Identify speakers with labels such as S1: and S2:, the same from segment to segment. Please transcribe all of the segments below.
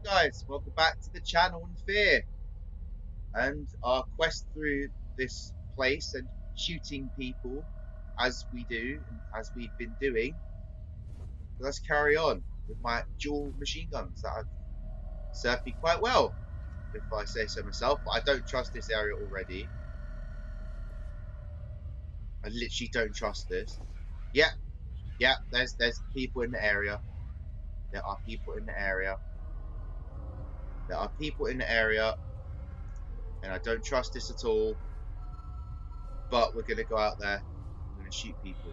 S1: guys? Welcome back to the channel on Fear and our quest through this place and shooting people as we do and as we've been doing. Let's carry on with my dual machine guns that have served me quite well, if I say so myself, but I don't trust this area already. I literally don't trust this. Yep, there's people in the area. There are people in the area. There are people in the area, and I don't trust this at all. But we're gonna go out there. I'm gonna shoot people.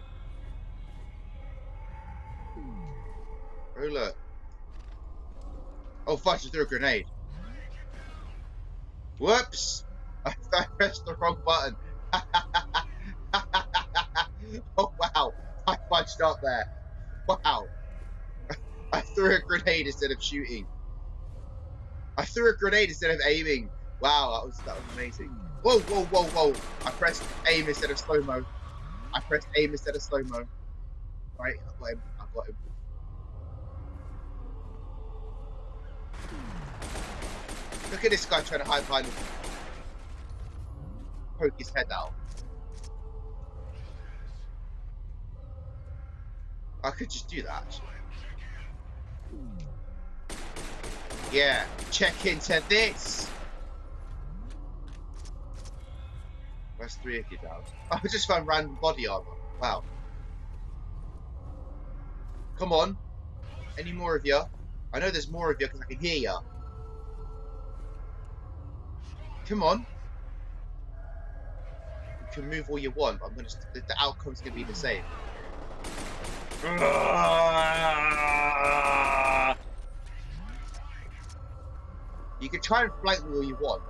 S1: Oh look! Oh fudge! I threw a grenade. Whoops! I pressed the wrong button. Oh wow! I fudged up there. Wow! I threw a grenade instead of shooting. I threw a grenade instead of aiming. Wow, that was amazing. Whoa, whoa, whoa, whoa! I pressed aim instead of slow mo. I pressed aim instead of slow mo. Right, I got him. I got him. Look at this guy trying to hide behind him. Poke his head out. I could just do that, actually. Yeah, check into this. That's 3 of you down. I just found random body armor. Wow. Come on. Any more of you? I know there's more of you because I can hear you. Come on. You can move all you want, but the outcome's gonna be the same. You can try and flank me all you want.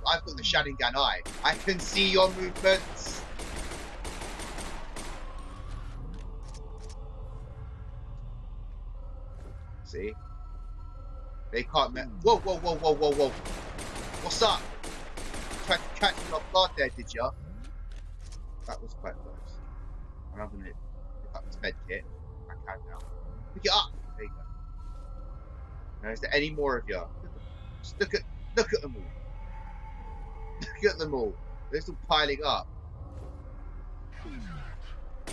S1: I've got the Sharingan eye. I can see your movements. See? They can't met. Whoa, whoa, whoa, whoa, whoa, whoa. What's up? Tried to catch me off guard there, did ya? That was quite close. I'm having to pick up this med kit. I can now. Pick it up! There you go. Now, is there any more of you? Just look at them all. Look at them all. They're still piling up.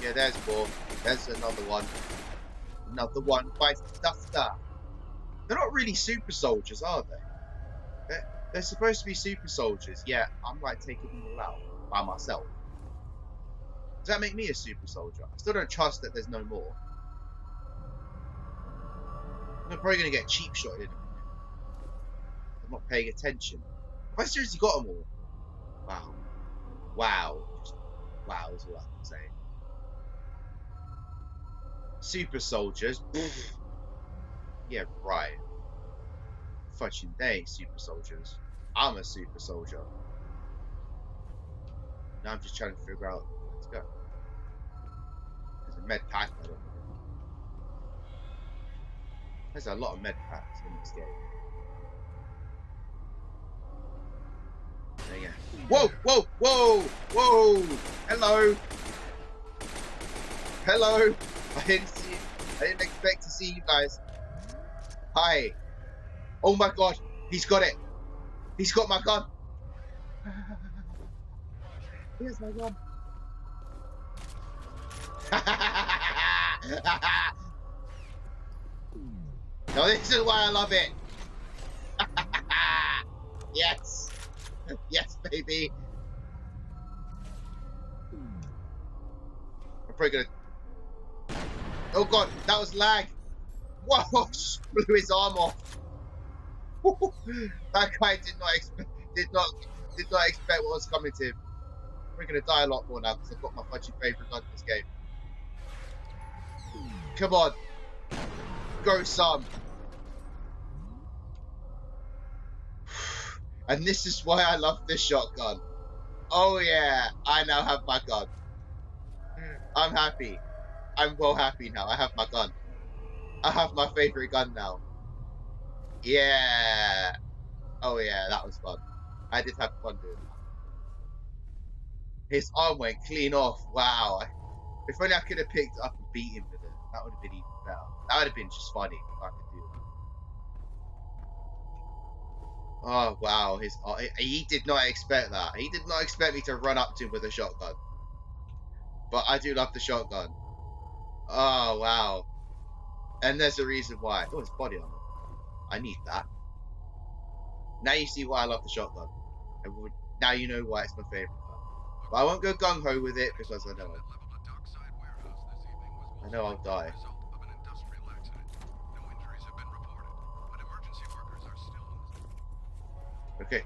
S1: Yeah, there's more. There's another one. Another one. Vice Duster. They're not really super soldiers, are they? They're supposed to be super soldiers, yet I'm like taking them all out by myself. Does that make me a super soldier? I still don't trust that there's no more. I'm probably going to get cheap shot in a minute. I'm not paying attention. Have I seriously got them all? Wow. Wow. Just wow is all I can say. Super soldiers. Yeah, right. Fudging day, super soldiers. I'm a super soldier. Now I'm just trying to figure out where to go. There's a med pack. I don't know. There's a lot of med packs in this game. There you go. Whoa, whoa, whoa, whoa! Hello! Hello! I didn't expect to see you guys. Hi. Oh my god, he's got it. He's got my gun. Here's my gun. No, this is why I love it. Yes. Yes, baby. I'm probably gonna... Oh god, that was lag. Whoa, just blew his arm off. That guy did not expect what was coming to him. We're gonna die a lot more now because I've got my fudgy favourite gun in this game. Come on, go some. And this is why I love this shotgun. Oh yeah, I now have my gun. I'm happy. I'm well happy now. I have my gun. I have my favourite gun now. Yeah. Oh yeah, that was fun. I did have fun doing that. His arm went clean off. Wow. If only I could have picked it up and beat him with it. That would have been even better. That would have been just funny if I could do that. Oh wow, he did not expect that. He did not expect me to run up to him with a shotgun. But I do love the shotgun. Oh wow. And there's a reason why. Oh, it's body armor. I need that. Now you see why I love the shotgun. Now you know why it's my favorite gun. But I won't go gung ho with it because I know I'll die. Okay,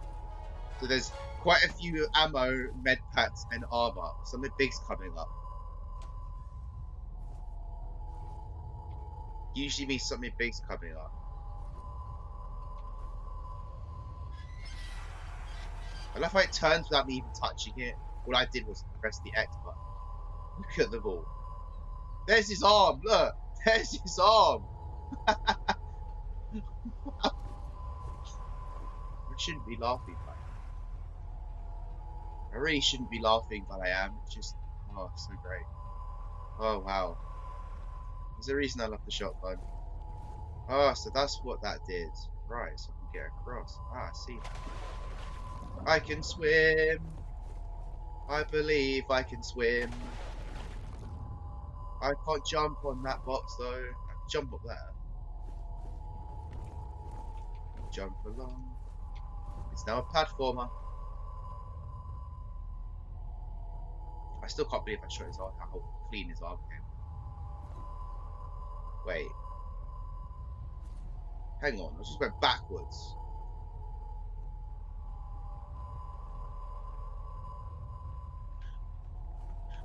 S1: so there's quite a few ammo, med packs, and armor. Something big's coming up. Usually means something big's coming up. I love how it turns without me even touching it. All I did was press the X button. Look at them all. There's his arm. Look, there's his arm. I shouldn't be laughing, but I really shouldn't be laughing, but I am. It's just, oh, so great. Oh wow. There's a reason I love the shotgun. Oh, so that's what that did. Right, so I can get across. Ah, I see that. I can swim. I believe I can swim. I can't jump on that box though. I can jump up there. Jump along. It's now a platformer. I still can't believe I shot his arm, how clean his arm came. Wait. Hang on, I just went backwards.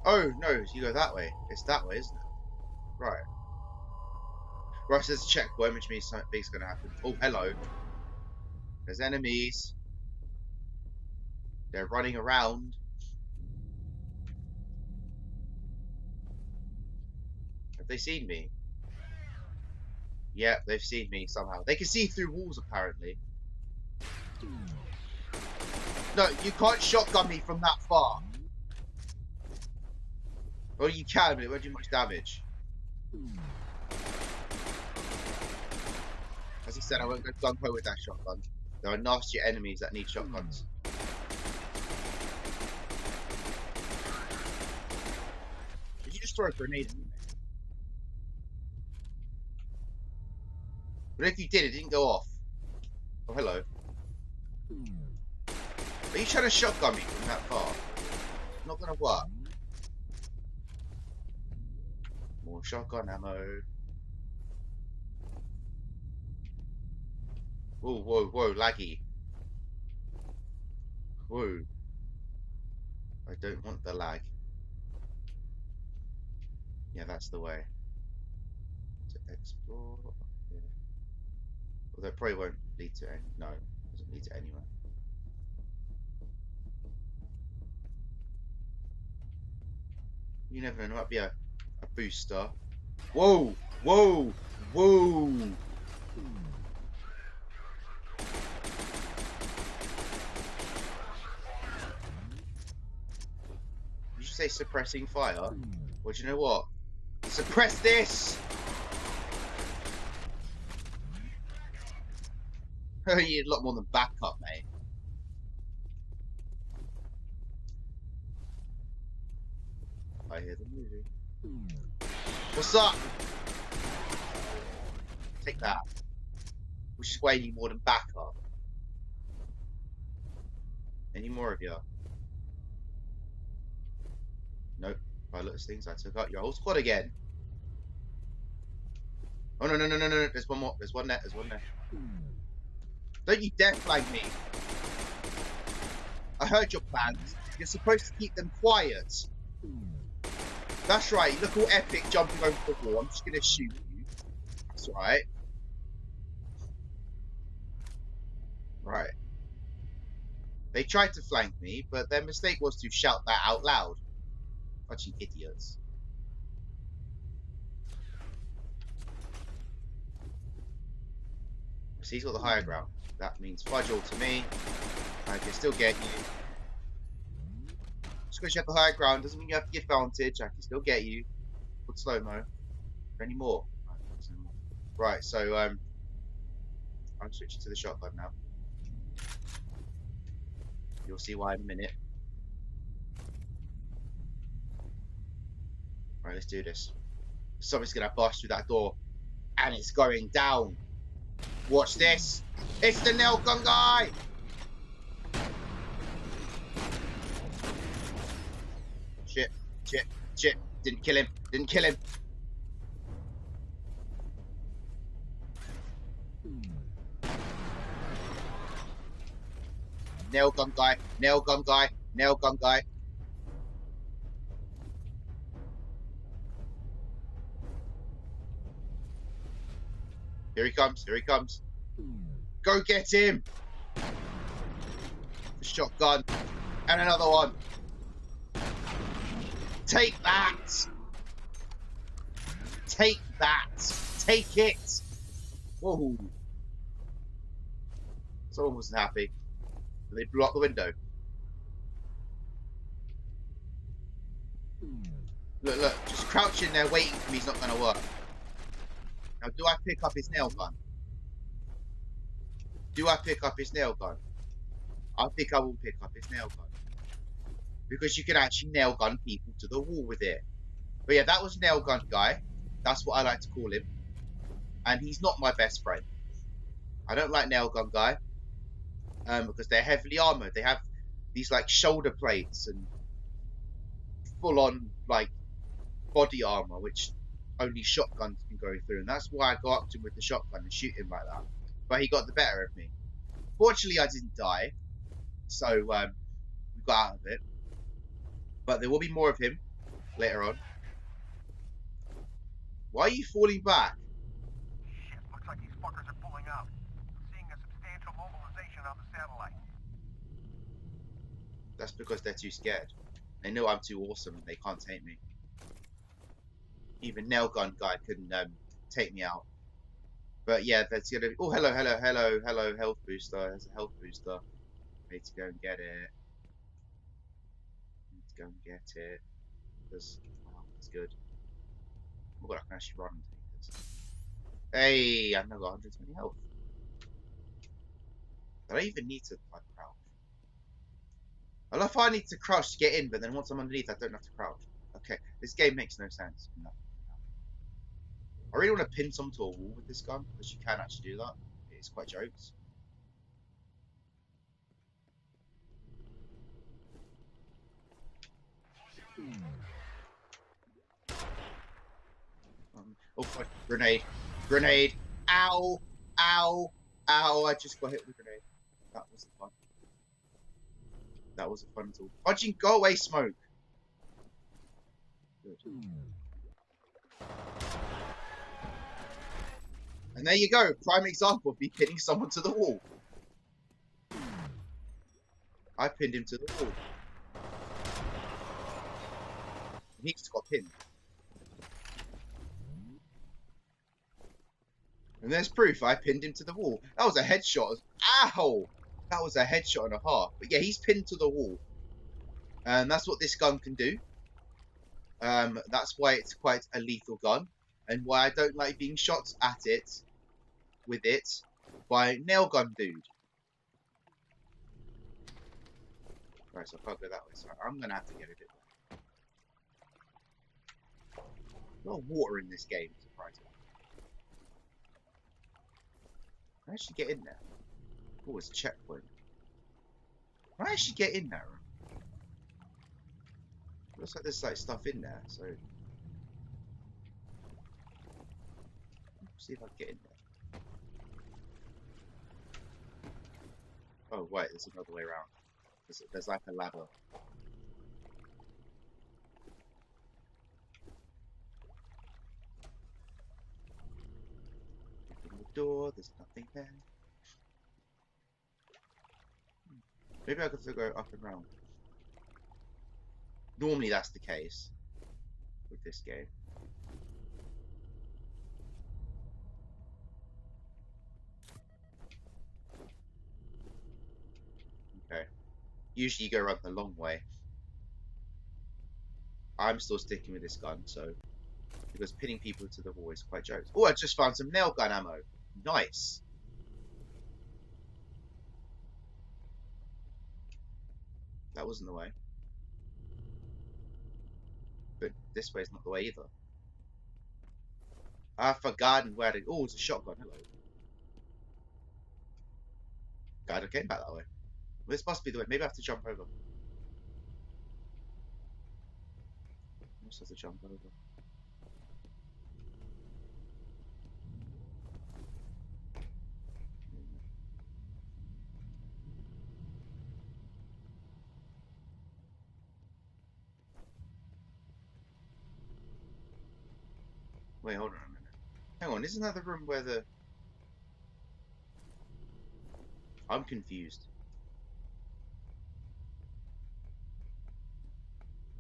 S1: Oh, no, you go that way. It's that way, isn't it? Right. Right, so there's a checkpoint, which means something big's gonna happen. Oh, hello. There's enemies. They're running around. Have they seen me? Yep, they've seen me somehow. They can see through walls, apparently. No, you can't shotgun me from that far. Well, you can, but it won't do much damage. As I said, I won't go gung-ho with that shotgun. There are nastier enemies that need shotguns. Did you just throw a grenade at me? But if you did, it didn't go off. Oh, hello. Are you trying to shotgun me from that far? Not gonna work. More shotgun ammo. Whoa, whoa, whoa, laggy. Whoa. I don't want the lag. Yeah, that's the way. To explore. Yeah. Although it probably won't lead to any. No, it doesn't lead to anywhere. You never know, there might be a booster. Whoa! Whoa! Whoa! Did you say suppressing fire? Well, do you know what? Suppress this! You need a lot more than backup, mate. I hear the movie. What's up? Take that. Which is way you more than backup. Any more of you? Nope. By little things, I took out your whole squad again. Oh no no no no no! There's one more. There's one there. There's one there. Don't you dare flag me! I heard your plans. You're supposed to keep them quiet. That's right. You look all epic jumping over the wall. I'm just gonna shoot you. That's right. Right. They tried to flank me, but their mistake was to shout that out loud. Fucking idiots. So he's got the higher ground. That means fudge all to me. I can still get you. Just because you have the higher ground doesn't mean you have the advantage. I can still get you. Put slow-mo. Any more? Right, so I'm switching to the shotgun now. You'll see why in a minute. Right, let's do this. Something's gonna bust through that door, and it's going down. Watch this. It's the nail gun guy. Shit, shit, shit. Didn't kill him. Didn't kill him. Nail gun guy. Nail gun guy. Nail gun guy. Here he comes. Here he comes. Go get him. The shotgun. And another one. Take that. Take that. Take it. Whoa. Someone wasn't happy. They blew out the window. Look, look. Just crouch in there waiting for me is not going to work. Now, do I pick up his nail gun? Do I pick up his nail gun? I think I will pick up his nail gun. Because you can actually nail gun people to the wall with it. But yeah, that was nail gun guy. That's what I like to call him. And he's not my best friend. I don't like nail gun guy. Because they're heavily armored. They have these like shoulder plates and full on like body armor, which only shotguns can go through. And that's why I go up to him with the shotgun and shoot him like that. But he got the better of me. Fortunately, I didn't die. So we got out of it. But there will be more of him later on. Why are you falling back?
S2: Shit, looks like these fuckers are pulling out. Seeing a substantial mobilization on the satellite.
S1: That's because they're too scared. They know I'm too awesome and they can't take me. Even nail gun guy couldn't take me out. But yeah, that's gonna be. Oh, hello, hello, hello, hello, health booster. There's a health booster. I need to go and get it. I need to go and get it. Because, oh, that's good. Oh, God, I can actually run and take this. Hey, I've now got 120 health. I don't even need to like crouch. I love how I need to crouch to get in, but then once I'm underneath, I don't have to crouch. Okay, this game makes no sense. No. I really want to pin someone to a wall with this gun, because you can actually do that. It's quite jokes. Oh, God. Grenade. Grenade. Ow. Ow. Ow. I just got hit with a grenade. That wasn't fun. That wasn't fun at all. Punching, go away, smoke. Good. And there you go. Prime example of me pinning someone to the wall. I pinned him to the wall. And he just got pinned. And there's proof I pinned him to the wall. That was a headshot. Ow! That was a headshot and a half. But yeah, he's pinned to the wall. And that's what this gun can do. That's why it's quite a lethal gun. And why I don't like being shot at it, with it, by nail gun dude. Right, so I can't go that way. So I'm going to have to get a bit back. A lot of water in this game, surprisingly. Can I actually get in there? Oh, it's a checkpoint. Can I actually get in there? Looks like there's like stuff in there, so let's see if I can get in there. Oh wait, there's another way around. There's like a ladder. Open the door, there's nothing there. Maybe I could go up and round. Normally that's the case with this game. Okay. Usually you go around the long way. I'm still sticking with this gun, so because pinning people to the wall is quite jokes. Oh, I just found some nail gun ammo. Nice. That wasn't the way. But this way's not the way either. I've forgotten where to. Oh, it's a shotgun. Hello. God, I came back that way. Well, this must be the way. Maybe I have to jump over. I must have to jump over. Wait, hold on a minute. Hang on, isn't that the room where the... I'm confused.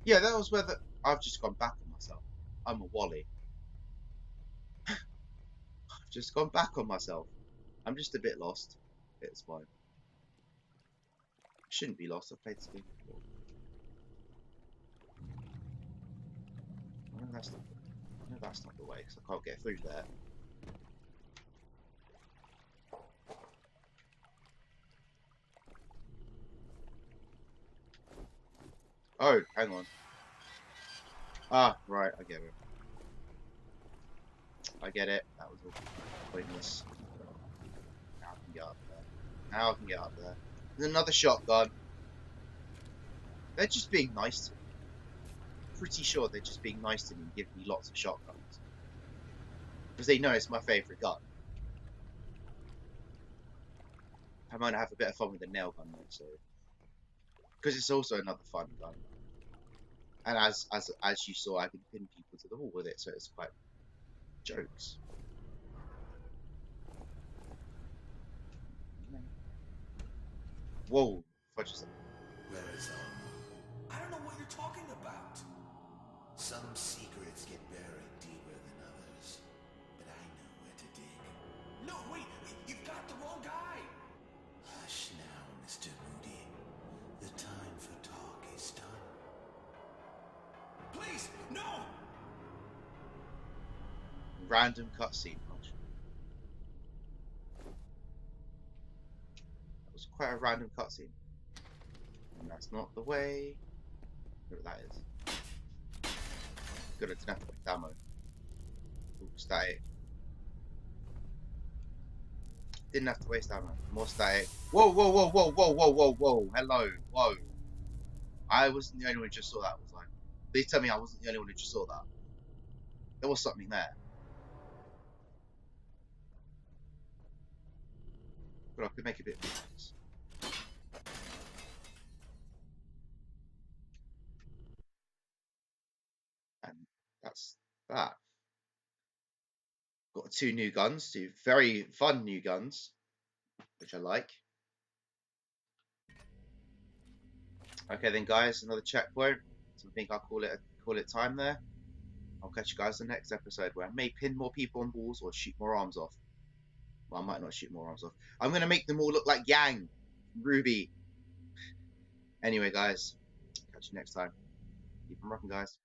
S1: Yeah, that was where the... I've just gone back on myself. I'm a Wally. I've just gone back on myself. I'm just a bit lost. It's fine. Shouldn't be lost. I've played this game before. I know that's not the... I know that's not the way, because I can't get through there. Oh, hang on. Ah, right, I get it. I get it. That was all pointless. Now I can get up there. Now I can get up there. There's another shotgun. They're just being nice to me. Pretty sure they're just being nice to me and giving me lots of shotguns. Because they know it's my favourite gun. I might have a bit of fun with the nail gun though, so... Because it's also another fun gun. And as you saw, I can pin people to the wall with it, so it's quite jokes. Whoa, fudge is
S3: Where is Alma? I don't know what you're talking about. Some secrets get buried deeper than others, but I know where to dig. No, wait, you've got the wrong guy. Hush now, Mr. Moody. The time for talk is done. Please, no!
S1: random cutscene. That was quite a random cutscene. And that's not the way. What that is. Good, I didn't have to waste ammo. Ooh, static. Didn't have to waste ammo. More static. Whoa, whoa, whoa, whoa, whoa, whoa, whoa, whoa. Hello. Whoa. I wasn't the only one who just saw that, was I? Please tell me I wasn't the only one who just saw that. There was something there. But I could make a bit of difference. And that's that. Got two new guns, two very fun new guns, which I like. Okay then guys, another checkpoint. So I think I'll call it time there. I'll catch you guys in the next episode where I may pin more people on walls or shoot more arms off. Well, I might not shoot more arms off. I'm gonna make them all look like Yang, Ruby. Anyway guys, catch you next time. Keep on rocking guys.